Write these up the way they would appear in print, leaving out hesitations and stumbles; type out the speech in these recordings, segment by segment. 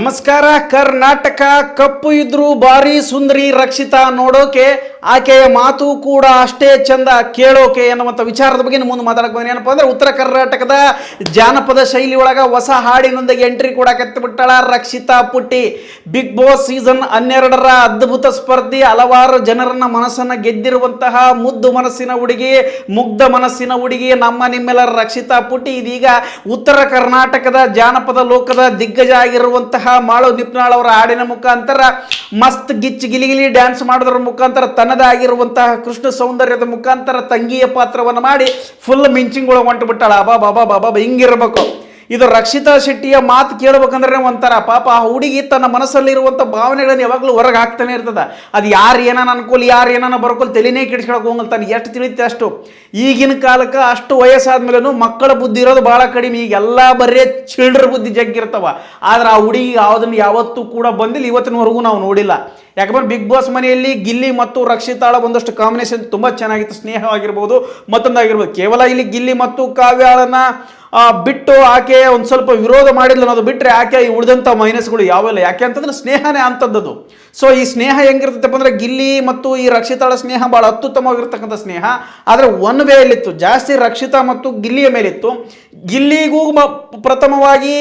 ನಮಸ್ಕಾರ. ಕರ್ನಾಟಕ ಕಪ್ಪು ಇದ್ರು ಬಾರಿ ಸುಂದರಿ ರಕ್ಷಿತಾ ನೋಡೋಕೆ, ಆಕೆಯ ಮಾತು ಕೂಡ ಅಷ್ಟೇ ಚಂದ ಕೇಳೋಕೆ ಎನ್ನುವಂಥ ವಿಚಾರದ ಬಗ್ಗೆ ಮುಂದೆ ಮಾತಾಡಕ್ಕೆ ಬಂದ ಏನಪ್ಪ ಅಂದ್ರೆ, ಉತ್ತರ ಕರ್ನಾಟಕದ ಜಾನಪದ ಶೈಲಿ ಒಳಗ ಹೊಸ ಹಾಡಿನೊಂದಿಗೆ ಎಂಟ್ರಿ ಕೂಡ ಬಿಟ್ಟಾಳ ರಕ್ಷಿತಾ ಪುಟ್ಟಿ. ಬಿಗ್ ಬಾಸ್ ಸೀಸನ್ 12ರ ಅದ್ಭುತ ಸ್ಪರ್ಧಿ, ಹಲವಾರು ಜನರನ್ನ ಮನಸ್ಸನ್ನ ಗೆದ್ದಿರುವಂತಹ ಮುದ್ದು ಮನಸ್ಸಿನ ಹುಡುಗಿ, ಮುಗ್ಧ ಮನಸ್ಸಿನ ಹುಡುಗಿ ನಮ್ಮ ನಿಮ್ಮೆಲ್ಲರ ರಕ್ಷಿತಾ ಪುಟ್ಟಿ ಇದೀಗ ಉತ್ತರ ಕರ್ನಾಟಕದ ಜಾನಪದ ಲೋಕದ ದಿಗ್ಗಜ ಆಗಿರುವಂತಹ ಮಾಳು ನಿಪ್ನಾಳ್ ಅವರ ಹಾಡಿನ ಮುಖಾಂತರ ಮಸ್ತ್ ಗಿಚ್ಚಿ ಗಿಲಿಗಿಲಿ ಡ್ಯಾನ್ಸ್ ಮಾಡೋದ್ರ ಮುಖಾಂತರ ತನ್ನದಾಗಿರುವಂತಹ ಕೃಷ್ಣ ಸೌಂದರ್ಯದ ಮುಖಾಂತರ ತಂಗಿಯ ಪಾತ್ರವನ್ನು ಮಾಡಿ ಫುಲ್ ಮಿಂಚಿಂಗ್ ಒಳಗೆ ಹೊಂಟು ಬಿಟ್ಟಾಳ. ಬಾಬಾ ಹಿಂಗಿರ್ಬೇಕು. ಇದು ರಕ್ಷಿತಾ ಶೆಟ್ಟಿಯ ಮಾತು ಕೇಳಬೇಕಂದ್ರೆ ಒಂಥರ ಪಾಪ ಆ ಹುಡುಗಿ ತನ್ನ ಮನಸ್ಸಲ್ಲಿರುವಂಥ ಭಾವನೆಗಳನ್ನು ಯಾವಾಗಲೂ ಹೊರಗೆ ಹಾಕ್ತಾನೆ ಇರ್ತದ. ಅದು ಯಾರು ಏನಾನ ಅನ್ಕೋಲಿ, ಯಾರು ಏನಾನ ಬರ್ಕೊಲಿ, ತಲೆನೇ ಕೆಡಿಸ್ಕೊಳಕ್ಕೆ ಹೋಗಲ್ತಾನೆ. ಎಷ್ಟು ತಿಳಿಯುತ್ತೆ ಅಷ್ಟು. ಈಗಿನ ಕಾಲಕ್ಕೆ ಅಷ್ಟು ವಯಸ್ಸಾದ್ಮೇಲೂ ಮಕ್ಕಳ ಬುದ್ಧಿ ಇರೋದು ಭಾಳ ಕಡಿಮೆ. ಈಗೆಲ್ಲ ಬರೀ ಚಿಲ್ಡ್ರ ಬುದ್ಧಿ ಜಗ್ಗಿರ್ತಾವ. ಆದ್ರೆ ಆ ಹುಡುಗಿ ಯಾವುದನ್ನು ಯಾವತ್ತೂ ಕೂಡ ಬಂದಿಲ್ಲ, ಇವತ್ತಿನವರೆಗೂ ನಾವು ನೋಡಿಲ್ಲ. ಯಾಕಂದ್ರೆ ಬಿಗ್ ಬಾಸ್ ಮನೆಯಲ್ಲಿ ಗಿಲ್ಲಿ ಮತ್ತು ರಕ್ಷಿತಾಳ ಒಂದಷ್ಟು ಕಾಂಬಿನೇಷನ್ ತುಂಬ ಚೆನ್ನಾಗಿತ್ತು. ಸ್ನೇಹವಾಗಿರ್ಬೋದು, ಮತ್ತೊಂದಾಗಿರ್ಬೋದು. ಕೇವಲ ಇಲ್ಲಿ ಗಿಲ್ಲಿ ಮತ್ತು ಕಾವ್ಯಾಳನ್ನ ಬಿಟ್ಟು ಆಕೆ ಒಂದು ಸ್ವಲ್ಪ ವಿರೋಧ ಮಾಡಿದ್ಲು ಅನ್ನೋದು ಬಿಟ್ಟರೆ ಆಕೆ ಉಳಿದಂಥ ಮೈನಸ್ಗಳು ಯಾವೆಲ್ಲ. ಯಾಕೆ ಅಂತಂದ್ರೆ ಸ್ನೇಹನೇ ಅಂಥದ್ದು. ಸೊ ಈ ಸ್ನೇಹ ಹೆಂಗಿರ್ತೈತಪ್ಪ ಅಂದ್ರೆ, ಗಿಲ್ಲಿ ಮತ್ತು ಈ ರಕ್ಷಿತಾಳ ಸ್ನೇಹ ಭಾಳ ಅತ್ಯುತ್ತಮವಾಗಿರ್ತಕ್ಕಂಥ ಸ್ನೇಹ. ಆದರೆ ಒನ್ ವೇಯಲ್ಲಿತ್ತು, ಜಾಸ್ತಿ ರಕ್ಷಿತಾ ಮತ್ತು ಗಿಲ್ಲಿಯ ಮೇಲಿತ್ತು. ಗಿಲ್ಲಿಗೂ ಪ್ರಥಮವಾಗಿ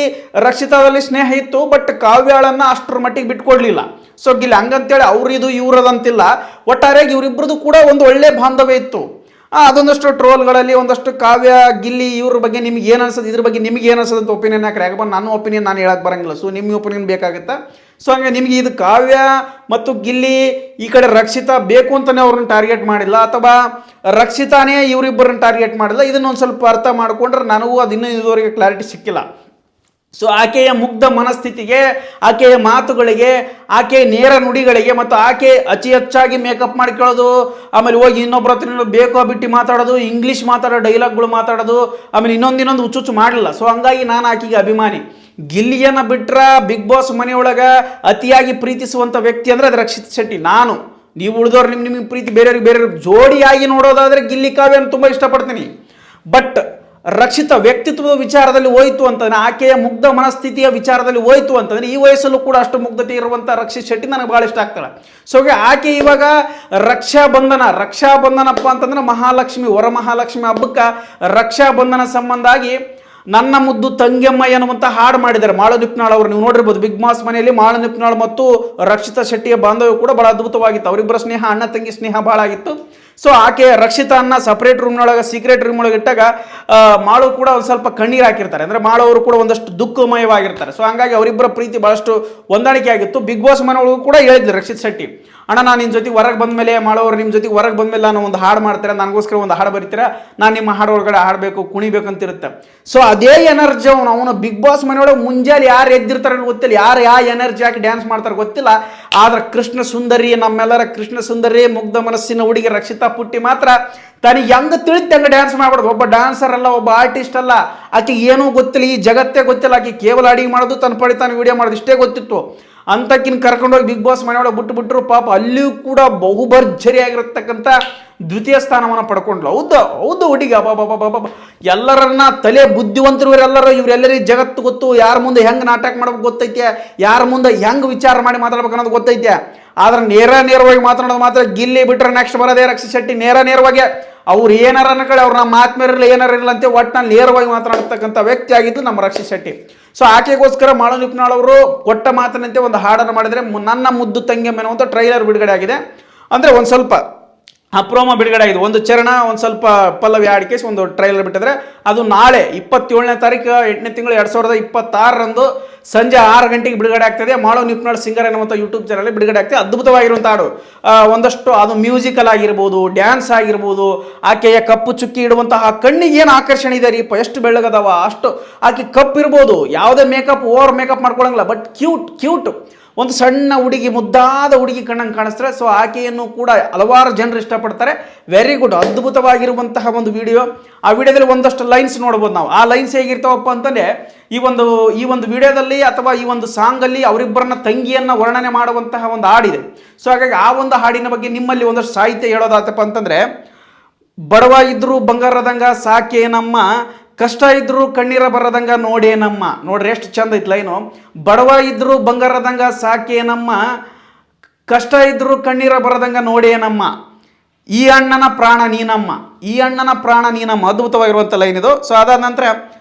ರಕ್ಷಿತಾದಲ್ಲಿ ಸ್ನೇಹ ಇತ್ತು, ಬಟ್ ಕಾವ್ಯಾಳನ್ನು ಅಷ್ಟರ ಮಟ್ಟಿಗೆ ಬಿಟ್ಕೊಡ್ಲಿಲ್ಲ. ಸೊ ಗಿಲ್ಲಿ ಹಂಗಂತೇಳಿ ಅವ್ರಿದು ಇವ್ರದಂತಿಲ್ಲ, ಒಟ್ಟಾರೆಯಾಗಿ ಇವರಿಬ್ಬರದು ಕೂಡ ಒಂದು ಒಳ್ಳೆ ಬಾಂಧವ್ಯ ಇತ್ತು. ಅದೊಂದಷ್ಟು ಟ್ರೋಲ್ಗಳಲ್ಲಿ ಒಂದಷ್ಟು ಕಾವ್ಯ ಗಿಲ್ಲಿ ಇವ್ರ ಬಗ್ಗೆ ನಿಮ್ಗೆ ಏನು ಅನ್ಸೋದು, ಇದ್ರ ಬಗ್ಗೆ ನಿಮ್ಗೆ ಏನು ಅನ್ಸೋದು ಅಂತ ಒಪಿನಿಯನ್ ಹಾಕ್ರಿ. ಯಾಕಂದ್ರೆ ನನ್ನ ಒಪಿನಿಯನ್ ನಾನು ಹೇಳಕ್ಕೆ ಬರಂಗಿಲ್ಲ. ಸೊ ನಿಮ್ಮ ಒಪಿನಿಯನ್ ಬೇಕಾಗುತ್ತಾ. ಸೊ ಹಂಗೆ ನಿಮಗೆ ಇದು ಕಾವ್ಯ ಮತ್ತು ಗಿಲ್ಲಿ ಈ ಕಡೆ ರಕ್ಷಿತಾ ಬೇಕು ಅಂತಲೇ ಅವ್ರನ್ನ ಟಾರ್ಗೆಟ್ ಮಾಡಿಲ್ಲ, ಅಥವಾ ರಕ್ಷಿತಾನೇ ಇವರಿಬ್ಬರನ್ನ ಟಾರ್ಗೆಟ್ ಮಾಡಿಲ್ಲ. ಇದನ್ನೊಂದು ಸ್ವಲ್ಪ ಅರ್ಥ ಮಾಡಿಕೊಂಡ್ರೆ ನನಗೂ ಅದು ಇನ್ನೂ ಇದುವರೆಗೆ ಕ್ಲಾರಿಟಿ ಸಿಕ್ಕಿಲ್ಲ. ಸೊ ಆಕೆಯ ಮುಗ್ಧ ಮನಸ್ಥಿತಿಗೆ, ಆಕೆಯ ಮಾತುಗಳಿಗೆ, ಆಕೆಯ ನೇರ ನುಡಿಗಳಿಗೆ, ಮತ್ತು ಆಕೆ ಅತಿ ಹೆಚ್ಚಾಗಿ ಮೇಕಪ್ ಮಾಡ್ಕೊಳ್ಳೋದು, ಆಮೇಲೆ ಹೋಗಿ ಇನ್ನೊಬ್ಬರ ಹತ್ರ ಬೇಕೋ ಬಿಟ್ಟು ಮಾತಾಡೋದು, ಇಂಗ್ಲೀಷ್ ಮಾತಾಡೋ ಡೈಲಾಗ್ಗಳು ಮಾತಾಡೋದು, ಆಮೇಲೆ ಇನ್ನೊಂದು ಹುಚ್ಚುಚ್ಚು ಮಾಡಲಿಲ್ಲ. ಸೊ ಹಂಗಾಗಿ ನಾನು ಆಕೆಗೆ ಅಭಿಮಾನಿ. ಗಿಲ್ಲಿಯನ್ನು ಬಿಟ್ರೆ ಬಿಗ್ ಬಾಸ್ ಮನೆಯೊಳಗೆ ಅತಿಯಾಗಿ ಪ್ರೀತಿಸುವಂಥ ವ್ಯಕ್ತಿ ಅಂದರೆ ಅದು ರಕ್ಷಿತ್ ಶೆಟ್ಟಿ. ನಾನು ನೀವು ಉಳಿದವ್ರು ನಿಮಗೆ ಪ್ರೀತಿ ಬೇರೆಯವ್ರಿಗೆ ಜೋಡಿಯಾಗಿ ನೋಡೋದಾದರೆ ಗಿಲ್ಲಿ ಕಾವ್ಯನ ತುಂಬ ಇಷ್ಟಪಡ್ತೀನಿ. ಬಟ್ ರಕ್ಷಿತ ವ್ಯಕ್ತಿತ್ವದ ವಿಚಾರದಲ್ಲಿ ಹೋಯ್ತು ಅಂತಂದ್ರೆ, ಆಕೆಯ ಮುಗ್ಧ ಮನಸ್ಥಿತಿಯ ವಿಚಾರದಲ್ಲಿ ಹೋಯ್ತು ಅಂತಂದ್ರೆ, ಈ ವಯಸ್ಸಲ್ಲೂ ಕೂಡ ಅಷ್ಟು ಮುಗ್ಧತೆ ಇರುವಂಥ ರಕ್ಷಿತ್ ಶೆಟ್ಟಿ ನನಗೆ ಭಾಳ ಇಷ್ಟ ಆಗ್ತಾಳೆ. ಸೊ ಆಕೆ ಇವಾಗ ರಕ್ಷಾಬಂಧನಪ್ಪ ಅಂತಂದ್ರೆ ಮಹಾಲಕ್ಷ್ಮಿ, ವರಮಹಾಲಕ್ಷ್ಮಿ ಹಬ್ಬಕ್ಕೆ ರಕ್ಷಾಬಂಧನ ಸಂಬಂಧ ಆಗಿ ನನ್ನ ಮುದ್ದು ತಂಗಿಯಮ್ಮ ಎನ್ನುವಂಥ ಹಾಡು ಮಾಡಿದ್ದಾರೆ ಮಾಳು ನಿಪ್ನಾಳ್ ಅವರು. ನೀವು ನೋಡಿರ್ಬೋದು ಬಿಗ್ ಬಾಸ್ ಮನೆಯಲ್ಲಿ ಮಾಳು ನಿಪ್ನಾಳ್ ಮತ್ತು ರಕ್ಷಿತಾ ಶೆಟ್ಟಿಯ ಬಾಂಧವ್ಯ ಕೂಡ ಬಹಳ ಅದ್ಭುತವಾಗಿತ್ತು. ಅವರಿಬ್ಬರ ಸ್ನೇಹ, ಅಣ್ಣ ತಂಗಿ ಸ್ನೇಹ ಭಾಳ ಆಗಿತ್ತು. ಸೊ ಆಕೆ ರಕ್ಷಿತಾನ್ನ ಸಪ್ರೇಟ್ ರೂಮ್ನೊಳಗೆ, ಸೀಕ್ರೆಟ್ ರೂಮ್ ಒಳಗೆ ಇಟ್ಟಾಗ ಮಾಳು ಕೂಡ ಒಂದು ಸ್ವಲ್ಪ ಕಣ್ಣೀರು ಹಾಕಿರ್ತಾರೆ. ಅಂದರೆ ಮಾಳು ಅವರು ಕೂಡ ಒಂದಷ್ಟು ದುಃಖಮಯವಾಗಿರ್ತಾರೆ. ಸೊ ಹಂಗಾಗಿ ಅವರಿಬ್ಬರ ಪ್ರೀತಿ ಭಾಳಷ್ಟು ಹೊಂದಾಣಿಕೆ ಆಗಿತ್ತು. ಬಿಗ್ ಬಾಸ್ ಮನೆಯೊಳಗೂ ಕೂಡ ಹೇಳಿದ್ರು ರಕ್ಷಿತ್ ಶೆಟ್ಟಿ, ಅಣ್ಣ ನಾನು ನಿಮ್ಮ ಜೊತೆಗೆ ಹೊರಗೆ ಬಂದಮೇಲೆ, ಮಾಡೋರು ನಿಮ್ಮ ಜೊತೆಗೆ ಹೊರಗೆ ಬಂದಮೇಲೆ ನಾನು ಒಂದು ಹಾಡು ಮಾಡ್ತಾರೆ, ನನಗೋಸ್ಕರ ಒಂದು ಹಾಡು ಬರೀತೀರಾ, ನಾನು ನಿಮ್ಮ ಹಾಡು ಒಳಗಡೆ ಹಾಡಬೇಕು, ಕುಣಿಬೇಕಂತಿರುತ್ತೆ. ಸೊ ಅದೇ ಎನರ್ಜಿ ಅವನು ಬಿಗ್ ಬಾಸ್ ಮನೆಯೊಳಗೆ ಮುಂಜಾನೆ ಯಾರು ಎದ್ದಿರ್ತಾರೆ ಗೊತ್ತಿಲ್ಲ, ಯಾರು ಯಾವ ಎನರ್ಜಿ ಹಾಕಿ ಡ್ಯಾನ್ಸ್ ಮಾಡ್ತಾರೆ ಗೊತ್ತಿಲ್ಲ. ಆದ್ರೆ ಕೃಷ್ಣ ಸುಂದರಿ, ನಮ್ಮೆಲ್ಲರ ಕೃಷ್ಣ ಸುಂದರಿ, ಮುಗ್ಧ ಮನಸ್ಸಿನ ಹುಡುಗಿ ರಕ್ಷಿತಾ ಪುಟ್ಟಿ ಮಾತ್ರ ತನಗೆ ಹೆಂಗೆ ತಿಳಿತು ಹಂಗೆ ಡ್ಯಾನ್ಸ್ ಮಾಡ್ಬಾರ್ದು. ಒಬ್ಬ ಡ್ಯಾನ್ಸರ್ ಅಲ್ಲ, ಒಬ್ಬ ಆರ್ಟಿಸ್ಟ್ ಅಲ್ಲ, ಆಕೆ ಏನೂ ಗೊತ್ತಿಲ್ಲ, ಈ ಜಗತ್ತೇ ಗೊತ್ತಿಲ್ಲ. ಆಕೆ ಕೇವಲ ಅಡಿಗೆ ಮಾಡೋದು, ತನ್ನ ಪಡಿ ತಾನು ವಿಡಿಯೋ ಮಾಡೋದು ಇಷ್ಟೇ ಗೊತ್ತಿತ್ತು. ಅಂತಕ್ಕಿನ ಕರ್ಕೊಂಡೋಗಿ ಬಿಗ್ ಬಾಸ್ ಮನೆಯೊಳಗೆ ಬಿಟ್ಟರು. ಪಾಪ ಅಲ್ಲಿಯೂ ಕೂಡ ಬಹುಭರ್ಜರಿಯಾಗಿರತಕ್ಕಂಥ ದ್ವಿತೀಯ ಸ್ಥಾನವನ್ನು ಪಡ್ಕೊಂಡ್ಲು. ಹೌದು ಹುಡುಗಿ ಬಾಬಾ ಎಲ್ಲರನ್ನ ತಲೆ ಬುದ್ಧಿವಂತರು ಇವರೆಲ್ಲರಿಗೂ ಜಗತ್ತು ಗೊತ್ತು. ಯಾರ ಮುಂದೆ ಹೆಂಗೆ ನಾಟಕ ಮಾಡ್ಬೇಕು ಗೊತ್ತೈತೆ, ಯಾರ ಮುಂದೆ ಹೆಂಗೆ ವಿಚಾರ ಮಾಡಿ ಮಾತಾಡ್ಬೇಕು ಅನ್ನೋದು ಗೊತ್ತೈತೆ. ಆದ್ರೆ ನೇರವಾಗಿ ಮಾತನಾಡೋದು ಮಾತ್ರ ಗಿಲ್ಲಿ ಬಿಟ್ರೆ ನೆಕ್ಸ್ಟ್ ಬರೋದೇ ರಕ್ಷಿತ್ ಶೆಟ್ಟಿ. ನೇರವಾಗಿ ಅವ್ರು ಏನಾರ ಅನ್ಕೊಳ್ಳಿ, ಅವ್ರು ನಮ್ಮ ಮಾತ್ಮೇರಿರಲಿ ಏನಾರ ಇರಲ್ಲ ಅಂತ ಒಟ್ಟಿನಲ್ಲಿ ನೇರವಾಗಿ ಮಾತನಾಡ್ತಕ್ಕಂಥ ವ್ಯಕ್ತಿ ಆಗಿದ್ದು ನಮ್ಮ ರಕ್ಷಿತ್ ಶೆಟ್ಟಿ. ಸೊ ಆಕೆಗೋಸ್ಕರ ಮಾಳು ನಿಪ್ನಾಳ್ ಅವರು ಕೊಟ್ಟ ಮಾತಿನಂತೆ ಒಂದು ಹಾಡನ್ನು ಮಾಡಿದರೆ, ನನ್ನ ಮುದ್ದು ತಂಗಿಯಮ್ಮ ಅನ್ನುವಂಥ ಟ್ರೈಲರ್ ಬಿಡುಗಡೆ ಆಗಿದೆ. ಅಂದರೆ ಒಂದು ಸ್ವಲ್ಪ ಪ್ರೋಮೋ ಬಿಡುಗಡೆ ಆಗಿದೆ. ಒಂದು ಚರಣ, ಒಂದು ಸ್ವಲ್ಪ ಪಲ್ಲವಿ ಆಡಿಕೇಸಿ ಒಂದು ಟ್ರೈಲರ್ ಬಿಟ್ಟಿದ್ರೆ, ಅದು ನಾಳೆ 27ನೇ ತಾರೀಕು 8ನೇ ತಿಂಗಳು 2026ರಂದು ಸಂಜೆ 6 ಗಂಟೆಗೆ ಬಿಡುಗಡೆ ಆಗ್ತದೆ. ಮಾಳು ನಿಪ್ನಾಳ್ ಸಿಂಗರ್ ಎನ್ನುವಂಥ ಯೂಟ್ಯೂಬ್ ಚಾನಲ್ ಬಿಡುಗಡೆ ಆಗ್ತದೆ. ಅದ್ಭುತವಾಗಿರುವಂಥ ಹಾಡು, ಒಂದಷ್ಟು ಅದು ಮ್ಯೂಸಿಕಲ್ ಆಗಿರ್ಬೋದು, ಡ್ಯಾನ್ಸ್ ಆಗಿರ್ಬೋದು, ಆಕೆಯ ಕಪ್ಪು ಚುಕ್ಕಿ ಇಡುವಂತಹ ಕಣ್ಣಿಗೆ ಏನು ಆಕರ್ಷಣೆ ಇದೆ ರೀ, ಎಷ್ಟು ಬೆಳ್ಳಗದವ, ಅಷ್ಟು ಆಕೆ ಕಪ್ಪಿರ್ಬೋದು, ಯಾವುದೇ ಮೇಕಪ್ ಓವರ್ ಮೇಕಪ್ ಮಾಡ್ಕೊಳಂಗಿಲ್ಲ, ಬಟ್ ಕ್ಯೂಟ್ ಒಂದು ಸಣ್ಣ ಹುಡುಗಿ, ಮುದ್ದಾದ ಹುಡುಗಿ ಕಣ್ಣಂಗೆ ಕಾಣಿಸ್ತಾರೆ. ಸೊ ಆಕೆಯನ್ನು ಕೂಡ ಹಲವಾರು ಜನರು ಇಷ್ಟಪಡ್ತಾರೆ. ವೆರಿ ಗುಡ್, ಅದ್ಭುತವಾಗಿರುವಂತಹ ಒಂದು ವಿಡಿಯೋ. ಆ ವಿಡಿಯೋದಲ್ಲಿ ಒಂದಷ್ಟು ಲೈನ್ಸ್ ನೋಡ್ಬೋದು ನಾವು. ಆ ಲೈನ್ಸ್ ಹೇಗಿರ್ತಾವಪ್ಪ ಅಂತಂದರೆ, ಈ ಒಂದು ವಿಡಿಯೋದಲ್ಲಿ ಅಥವಾ ಈ ಒಂದು ಸಾಂಗಲ್ಲಿ ಅವರಿಬ್ಬರನ್ನ ತಂಗಿಯನ್ನು ವರ್ಣನೆ ಮಾಡುವಂತಹ ಒಂದು ಹಾಡಿದೆ. ಸೊ ಹಾಗಾಗಿ ಆ ಒಂದು ಹಾಡಿನ ಬಗ್ಗೆ ನಿಮ್ಮಲ್ಲಿ ಒಂದಷ್ಟು ಸಾಹಿತ್ಯ ಹೇಳೋದಾತಪ್ಪ ಅಂತಂದರೆ, ಬಡವ ಇದ್ರು ಬಂಗಾರದಂಗ ಸಾಕೆ ನಮ್ಮ ಕಷ್ಟ ಇದ್ರೂ ಕಣ್ಣೀರ ಬರದಂಗ ನೋಡೇನಮ್ಮ. ನೋಡ್ರಿ ಎಷ್ಟು ಚಂದ ಐತ್ ಲೈನು. ಬಡವ ಇದ್ರೂ ಬಂಗಾರದಂಗ ಸಾಕೇನಮ್ಮ, ಕಷ್ಟ ಇದ್ರೂ ಕಣ್ಣೀರ ಬರದಂಗ ನೋಡೇನಮ್ಮ, ಈ ಅಣ್ಣನ ಪ್ರಾಣ ನೀನಮ್ಮ, ಈ ಅಣ್ಣನ ಪ್ರಾಣ ನೀನಮ್ಮ. ಅದ್ಭುತವಾಗಿರುವಂಥ ಲೈನ್ ಇದು. ಸೊ ಅದಾದ ನಂತರ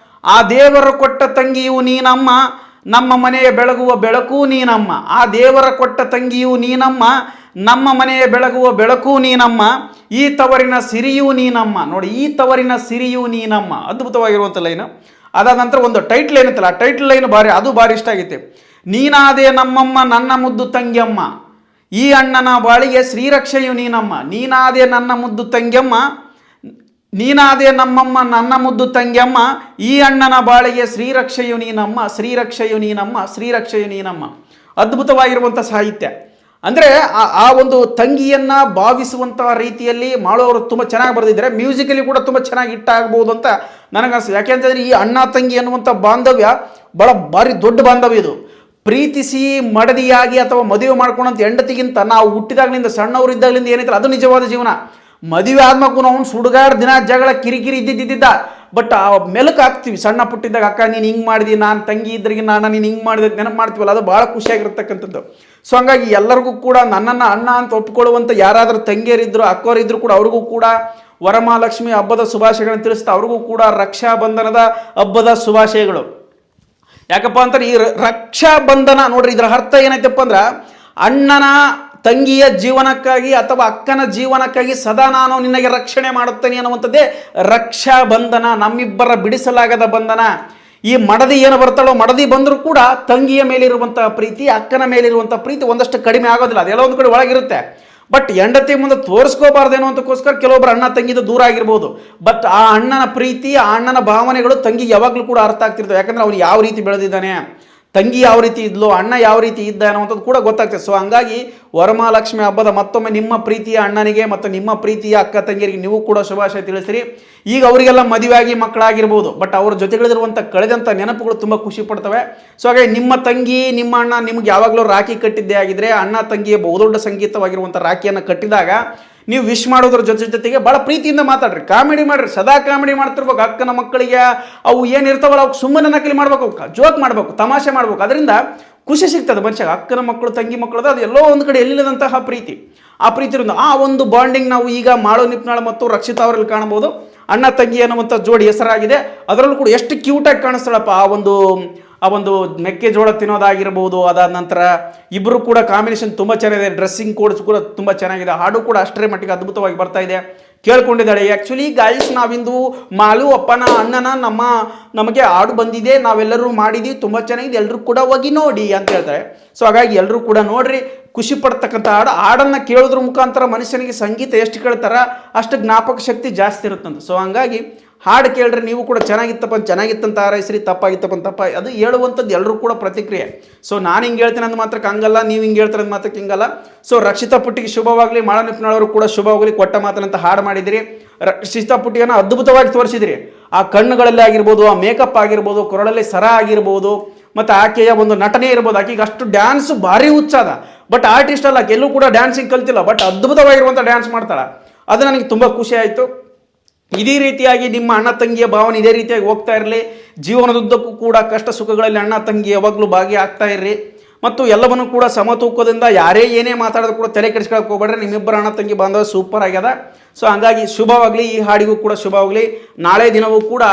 ಆ ದೇವರ ಕೊಟ್ಟ ತಂಗಿಯು ನೀನಮ್ಮ, ನಮ್ಮ ಮನೆಯ ಬೆಳಗುವ ಬೆಳಕು ನೀನಮ್ಮ. ಆ ದೇವರ ಕೊಟ್ಟ ತಂಗಿಯು ನೀನಮ್ಮ, ನಮ್ಮ ಮನೆಯ ಬೆಳಗುವ ಬೆಳಕು ನೀನಮ್ಮ, ಈ ತವರಿನ ಸಿರಿಯೂ ನೀನಮ್ಮ. ನೋಡಿ, ಈ ತವರಿನ ಸಿರಿಯೂ ನೀನಮ್ಮ. ಅದ್ಭುತವಾಗಿರುವಂಥ ಲೈನು. ಅದಾದ ನಂತರ ಒಂದು ಟೈಟ್ಲ್ ಏನಂತಲ್ಲ, ಆ ಟೈಟ್ಲ್ ಲೈನ್ ಭಾರಿ ಇಷ್ಟ ಆಗೈತೆ. ನೀನಾದೇ ನಮ್ಮಮ್ಮ ನನ್ನ ಮುದ್ದು ತಂಗಿಯಮ್ಮ, ಈ ಅಣ್ಣನ ಬಾಳಿಗೆ ಶ್ರೀರಕ್ಷೆಯು ನೀನಮ್ಮ. ನೀನಾದೇ ನನ್ನ ಮುದ್ದು ತಂಗಿಯಮ್ಮ, ನೀನಾದೇ ನಮ್ಮಮ್ಮ ನನ್ನ ಮುದ್ದು ತಂಗಿಯಮ್ಮ, ಈ ಅಣ್ಣನ ಬಾಳಿಗೆ ಶ್ರೀರಕ್ಷೆಯು ನೀನಮ್ಮ, ಶ್ರೀರಕ್ಷೆಯು ನೀನಮ್ಮ, ಶ್ರೀರಕ್ಷೆಯು ನೀನಮ್ಮ. ಅದ್ಭುತವಾಗಿರುವಂಥ ಸಾಹಿತ್ಯ. ಅಂದರೆ ಆ ಒಂದು ತಂಗಿಯನ್ನು ಭಾವಿಸುವಂಥ ರೀತಿಯಲ್ಲಿ ಮಾಡೋರು ತುಂಬ ಚೆನ್ನಾಗಿ ಬರೆದಿದ್ದಾರೆ. ಮ್ಯೂಸಿಕಲಿ ಕೂಡ ತುಂಬ ಚೆನ್ನಾಗಿ ಹಿಟ್ಟಾಗ್ಬೋದು ಅಂತ ನನಗನ್ನಿಸ್ತದೆ. ಯಾಕೆಂತಂದರೆ ಈ ಅಣ್ಣ ತಂಗಿ ಅನ್ನುವಂಥ ಬಾಂಧವ್ಯ ಭಾರಿ ದೊಡ್ಡ ಬಾಂಧವ್ಯ ಇದು. ಪ್ರೀತಿಸಿ ಮಡದಿಯಾಗಿ ಅಥವಾ ಮದುವೆ ಮಾಡ್ಕೊಂಡಂತ ಹೆಂಡತಿಗಿಂತ ನಾವು ಹುಟ್ಟಿದಾಗಲಿಂದ ಸಣ್ಣವರು ಇದ್ದಾಗಲಿಂದ ಏನೈತಲ್ಲ ಅದು ನಿಜವಾದ ಜೀವನ. ಮದುವೆ ಆದ್ಮಕ್ಕೂ ನಾವು ಸುಡುಗಾಡ್ ದಿನ ಜಗಳ ಕಿರಿಕಿರಿ ಇದ್ದಿದ್ದ. ಬಟ್ ಆ ಮೆಲುಕು ಹಾಕ್ತೀವಿ ಸಣ್ಣ ಪುಟ್ಟಿದ್ದಾಗ, ಅಕ್ಕ ನೀನು ಹಿಂಗೆ ಮಾಡಿದಿ, ನಾನು ತಂಗಿ ಇದ್ರಿಗೆ ನೀನು ಹಿಂಗೆ ಮಾಡಿದೆ ನೆನಪು ಮಾಡ್ತೀವಲ್ಲ, ಅದು ಭಾಳ ಖುಷಿಯಾಗಿರ್ತಕ್ಕಂಥದ್ದು. ಸೊ ಹಂಗಾಗಿ ಎಲ್ಲರಿಗೂ ಕೂಡ ನನ್ನನ್ನು ಅಣ್ಣ ಅಂತ ಒಪ್ಪಿಕೊಳ್ಳುವಂಥ ಯಾರಾದರೂ ತಂಗಿಯರಿದ್ರು ಅಕ್ಕವರಿದ್ರು ಕೂಡ ಅವ್ರಿಗೂ ಕೂಡ ವರಮಹಾಲಕ್ಷ್ಮಿ ಹಬ್ಬದ ಶುಭಾಶಯಗಳನ್ನು ತಿಳಿಸ್ತಾ ಅವ್ರಿಗೂ ಕೂಡ ರಕ್ಷಾ ಬಂಧನದ ಹಬ್ಬದ ಶುಭಾಶಯಗಳು. ಯಾಕಪ್ಪ ಅಂತಾರೆ ಈ ರಕ್ಷಾ ಬಂಧನ ನೋಡ್ರಿ, ಇದರ ಅರ್ಥ ಏನೈತಪ್ಪ ಅಂದ್ರೆ ಅಣ್ಣನ ತಂಗಿಯ ಜೀವನಕ್ಕಾಗಿ ಅಥವಾ ಅಕ್ಕನ ಜೀವನಕ್ಕಾಗಿ ಸದಾ ನಾನು ನಿನಗೆ ರಕ್ಷಣೆ ಮಾಡುತ್ತೇನೆ ಅನ್ನುವಂಥದ್ದೇ ರಕ್ಷಾ ಬಂಧನ, ನಮ್ಮಿಬ್ಬರ ಬಿಡಿಸಲಾಗದ ಬಂಧನ. ಈ ಮಡದಿ ಏನು ಬರ್ತಾಳೋ, ಮಡದಿ ಬಂದರೂ ಕೂಡ ತಂಗಿಯ ಮೇಲಿರುವಂಥ ಪ್ರೀತಿ, ಅಕ್ಕನ ಮೇಲಿರುವಂಥ ಪ್ರೀತಿ ಒಂದಷ್ಟು ಕಡಿಮೆ ಆಗೋದಿಲ್ಲ, ಅದೆಲ್ಲ ಒಂದು ಕಡೆ ಒಳಗಿರುತ್ತೆ. ಬಟ್ ಹೆಂಡತಿ ಮುಂದೆ ತೋರಿಸ್ಕೋಬಾರ್ದೇನೋ ಅಂತಕ್ಕೋಸ್ಕರ ಕೆಲವೊಬ್ಬರು ಅಣ್ಣ ತಂಗಿದ ದೂರ ಆಗಿರ್ಬೋದು. ಬಟ್ ಆ ಅಣ್ಣನ ಪ್ರೀತಿ, ಆ ಅಣ್ಣನ ಭಾವನೆಗಳು ತಂಗಿಗೆ ಯಾವಾಗಲೂ ಕೂಡ ಅರ್ಥ ಆಗ್ತಿರ್ತವೆ. ಯಾಕಂದ್ರೆ ಅವನು ಯಾವ ರೀತಿ ಬೆಳೆದಿದ್ದಾನೆ, ತಂಗಿ ಯಾವ ರೀತಿ ಇದ್ಲು, ಅಣ್ಣ ಯಾವ ರೀತಿ ಇದ್ದ ಅನ್ನೋಂಥದ್ದು ಕೂಡ ಗೊತ್ತಾಗ್ತದೆ. ಸೊ ಹಂಗಾಗಿ ವರಮಹಾಲಕ್ಷ್ಮಿ ಹಬ್ಬದ ಮತ್ತೊಮ್ಮೆ ನಿಮ್ಮ ಪ್ರೀತಿಯ ಅಣ್ಣನಿಗೆ ಮತ್ತು ನಿಮ್ಮ ಪ್ರೀತಿಯ ಅಕ್ಕ ತಂಗಿಯರಿಗೆ ನೀವು ಕೂಡ ಶುಭಾಶಯ ತಿಳಿಸಿರಿ. ಈಗ ಅವರಿಗೆಲ್ಲ ಮದುವೆಯಾಗಿ ಮಕ್ಕಳಾಗಿರ್ಬೋದು, ಬಟ್ ಅವ್ರ ಜೊತೆಗಳಿರುವಂಥ ಕಳೆದಂಥ ನೆನಪುಗಳು ತುಂಬ ಖುಷಿ ಪಡ್ತವೆ. ಸೊ ಹಾಗಾಗಿ ನಿಮ್ಮ ತಂಗಿ ನಿಮ್ಮ ಅಣ್ಣ ನಿಮ್ಗೆ ಯಾವಾಗಲೂ ರಾಖಿ ಕಟ್ಟಿದ್ದೇ ಆಗಿದ್ರೆ, ಅಣ್ಣ ತಂಗಿಯ ಬಹುದೊಡ್ಡ ಸಂಗೀತವಾಗಿರುವಂಥ ರಾಖಿಯನ್ನು ಕಟ್ಟಿದಾಗ ನೀವು ವಿಶ್ ಮಾಡೋದ್ರ ಜೊತೆಗೆ ಭಾಳ ಪ್ರೀತಿಯಿಂದ ಮಾತಾಡ್ರಿ, ಕಾಮಿಡಿ ಮಾಡಿರಿ, ಸದಾ ಕಾಮಿಡಿ ಮಾಡ್ತಿರ್ಬೇಕು. ಅಕ್ಕನ ಮಕ್ಕಳಿಗೆ ಅವು ಏನಿರ್ತಾವಲ್ಲ ಅವ್ಕೆ ಸುಮ್ಮನೆ ನಕಲಿ ಮಾಡ್ಬೇಕು, ಜೋಕ್ ಮಾಡಬೇಕು, ತಮಾಷೆ ಮಾಡ್ಬೇಕು. ಅದರಿಂದ ಖುಷಿ ಸಿಗ್ತದೆ ಮನುಷ್ಯ. ಅಕ್ಕನ ಮಕ್ಕಳು ತಂಗಿ ಮಕ್ಕಳದ ಅದು ಎಲ್ಲೋ ಒಂದು ಕಡೆ ಎಲ್ಲಿಲ್ಲದಂತಹ ಪ್ರೀತಿ. ಆ ಪ್ರೀತಿ ಇರೋದು ಆ ಒಂದು ಬಾಂಡಿಂಗ್ ನಾವು ಈಗ ಮಾಳು ನಿಪ್ನಾಳ್ ಮತ್ತು ರಕ್ಷಿತಾ ಅವರಲ್ಲಿ ಕಾಣಬಹುದು. ಅಣ್ಣ ತಂಗಿ ಅನ್ನುವಂಥ ಜೋಡಿ ಹೆಸರಾಗಿದೆ. ಅದರಲ್ಲೂ ಕೂಡ ಎಷ್ಟು ಕ್ಯೂಟಾಗಿ ಕಾಣಿಸ್ತಾಳಪ್ಪ. ಆ ಒಂದು ಮೆಕ್ಕೆಜೋಳ ತಿನ್ನೋದಾಗಿರ್ಬೋದು. ಅದಾದ ನಂತರ ಇಬ್ಬರು ಕೂಡ ಕಾಂಬಿನೇಷನ್ ತುಂಬ ಚೆನ್ನಾಗಿದೆ. ಡ್ರೆಸ್ಸಿಂಗ್ ಕೋಡ್ಸ್ ಕೂಡ ತುಂಬ ಚೆನ್ನಾಗಿದೆ. ಹಾಡು ಕೂಡ ಅಷ್ಟೇ ಮಟ್ಟಿಗೆ ಅದ್ಭುತವಾಗಿ ಬರ್ತಾ ಇದೆ. ಕೇಳ್ಕೊಂಡಿದ್ದಾಳೆ. ಆ್ಯಕ್ಚುಲಿ ಗಾಯ್ಸ್, ನಾವಿಂದು ಮಾಲು ಅಪ್ಪನ ಅಣ್ಣನ ನಮಗೆ ಹಾಡು ಬಂದಿದೆ, ನಾವೆಲ್ಲರೂ ಮಾಡಿದ್ವಿ, ತುಂಬ ಚೆನ್ನಾಗಿದೆ, ಎಲ್ಲರೂ ಕೂಡ ಹೋಗಿ ನೋಡಿ ಅಂತ ಹೇಳ್ತಾರೆ. ಸೊ ಹಾಗಾಗಿ ಎಲ್ಲರೂ ಕೂಡ ನೋಡ್ರಿ, ಖುಷಿ ಪಡ್ತಕ್ಕಂಥ ಹಾಡನ್ನು ಕೇಳೋದ್ರ ಮುಖಾಂತರ ಮನುಷ್ಯನಿಗೆ ಸಂಗೀತ ಎಷ್ಟು ಕೇಳ್ತಾರ ಅಷ್ಟು ಜ್ಞಾಪಕ ಶಕ್ತಿ ಜಾಸ್ತಿ ಇರುತ್ತಂತ. ಸೊ ಹಂಗಾಗಿ ಹಾಡು ಕೇಳ್ರಿ, ನೀವು ಕೂಡ ಚೆನ್ನಾಗಿತ್ತಂತ ಹಾರೈಸ್ರಿ, ತಪ್ಪ ಅದು ಹೇಳುವಂಥದ್ದು ಎಲ್ಲರೂ ಕೂಡ ಪ್ರತಿಕ್ರಿಯೆ. ಸೊ ನಾನು ಹಿಂಗೆ ಹೇಳ್ತೀನಿ ಅಂದ ಮಾತ್ರಕ್ಕೆ ಹಂಗಲ್ಲ, ನೀವು ಹಿಂಗೆ ಹೇಳ್ತಾರೆ ಅಂದ ಮಾತ್ರಕ್ಕೆ ಹಿಂಗಲ್ಲ. ಸೊ ರಕ್ಷಿತಾ ಪುಟ್ಟಿಗೆ ಶುಭವಾಗಲಿ, ಮಾಳು ನಿಪ್ನಾಳವರು ಕೂಡ ಶುಭವಾಗಲಿ. ಕೊಟ್ಟ ಮಾತನಂತ ಹಾಡು ಮಾಡಿದಿರಿ. ರಕ್ಷಿತಾ ಪುಟ್ಟಿಯನ್ನು ಅದ್ಭುತವಾಗಿ ತೋರಿಸಿದಿರಿ. ಆ ಕಣ್ಣುಗಳಲ್ಲಿ ಆಗಿರ್ಬೋದು, ಆ ಮೇಕಪ್ ಆಗಿರ್ಬೋದು, ಕೊರಳಲ್ಲಿ ಸರ ಆಗಿರ್ಬೋದು, ಮತ್ತು ಆಕೆಯ ಒಂದು ನಟನೆ ಇರ್ಬೋದು. ಆಕೆಗೆ ಅಷ್ಟು ಡ್ಯಾನ್ಸ್ ಭಾರಿ ಹುಚ್ಚಾದ. ಬಟ್ ಆರ್ಟಿಸ್ಟ್ ಅಲ್ಲ, ಎಲ್ಲೂ ಕೂಡ ಡ್ಯಾನ್ಸಿಂಗ್ ಕಲ್ತಿಲ್ಲ, ಬಟ್ ಅದ್ಭುತವಾಗಿರುವಂಥ ಡ್ಯಾನ್ಸ್ ಮಾಡ್ತಾಳೆ. ಅದು ನನಗೆ ತುಂಬ ಖುಷಿ ಆಯಿತು. ಇದೇ ರೀತಿಯಾಗಿ ನಿಮ್ಮ ಅಣ್ಣ ತಂಗಿಯ ಭಾವನೆ ಇದೇ ರೀತಿಯಾಗಿ ಹೋಗ್ತಾ ಇರಲಿ. ಜೀವನದುದ್ದಕ್ಕೂ ಕೂಡ ಕಷ್ಟ ಸುಖಗಳಲ್ಲಿ ಅಣ್ಣ ತಂಗಿ ಯಾವಾಗಲೂ ಭಾಗಿಯಾಗ್ತಾ ಇರ್ರಿ. ಮತ್ತು ಎಲ್ಲವನ್ನು ಕೂಡ ಸಮತೂಕದಿಂದ ಯಾರೇ ಏನೇ ಮಾತಾಡೋದು ಕೂಡ ತಲೆ ಕೆಡಿಸ್ಕೊಳ್ಳೋಕೆ ಹೋಗ್ಬೇಡ್ರಿ. ನಿಮ್ಮಿಬ್ಬರ ಅಣ್ಣ ತಂಗಿ ಬಾಂಧವ ಸೂಪರ್ ಆಗ್ಯದ. ಸೊ ಹಂಗಾಗಿ ಶುಭವಾಗಲಿ, ಈ ಹಾಡಿಗೂ ಕೂಡ ಶುಭವಾಗಲಿ. ನಾಳೆ ದಿನವೂ ಕೂಡ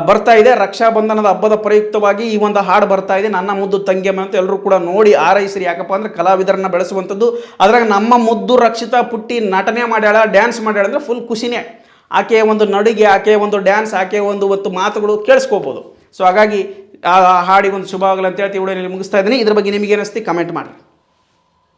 ಬರ್ತಾ ಇದೆ ರಕ್ಷಾಬಂಧನದ ಹಬ್ಬದ ಪ್ರಯುಕ್ತವಾಗಿ ಈ ಒಂದು ಹಾಡು ಬರ್ತಾ ಇದೆ, ನನ್ನ ಮುದ್ದು ತಂಗಿಯಮ್ಮ ಅಂತ. ಎಲ್ಲರೂ ಕೂಡ ನೋಡಿ ಆರೈಸಿರಿ. ಯಾಕಪ್ಪ ಅಂದ್ರೆ ಕಲಾವಿದರನ್ನ ಬೆಳೆಸುವಂಥದ್ದು. ಅದ್ರಾಗ ನಮ್ಮ ಮುದ್ದು ರಕ್ಷಿತಾ ಪುಟ್ಟಿ ನಟನೆ ಮಾಡ್ಯಾಳ, ಡ್ಯಾನ್ಸ್ ಮಾಡ್ಯಾಳ ಅಂದರೆ ಫುಲ್ ಖುಷಿನೇ. ಆಕೆಯ ಒಂದು ನಡಿಗೆ, ಆಕೆಯ ಒಂದು ಡ್ಯಾನ್ಸ್, ಆಕೆಯ ಒಂದು ಮಾತುಗಳು ಕೇಳಿಸ್ಕೋಬೋದು. ಸೊ ಹಾಗಾಗಿ ಆ ಹಾಡಿಗೊಂದು ಶುಭವಾಗಲಿ ಅಂತ ಹೇಳ್ತೀವಿ. ವಿಡಿಯೋನಲ್ಲಿ ಮುಗಿಸ್ತಾ ಇದ್ದೀನಿ. ಇದ್ರ ಬಗ್ಗೆ ನಿಮಗೆ ಏನಿಸ್ತಿ ಕಮೆಂಟ್ ಮಾಡಿ.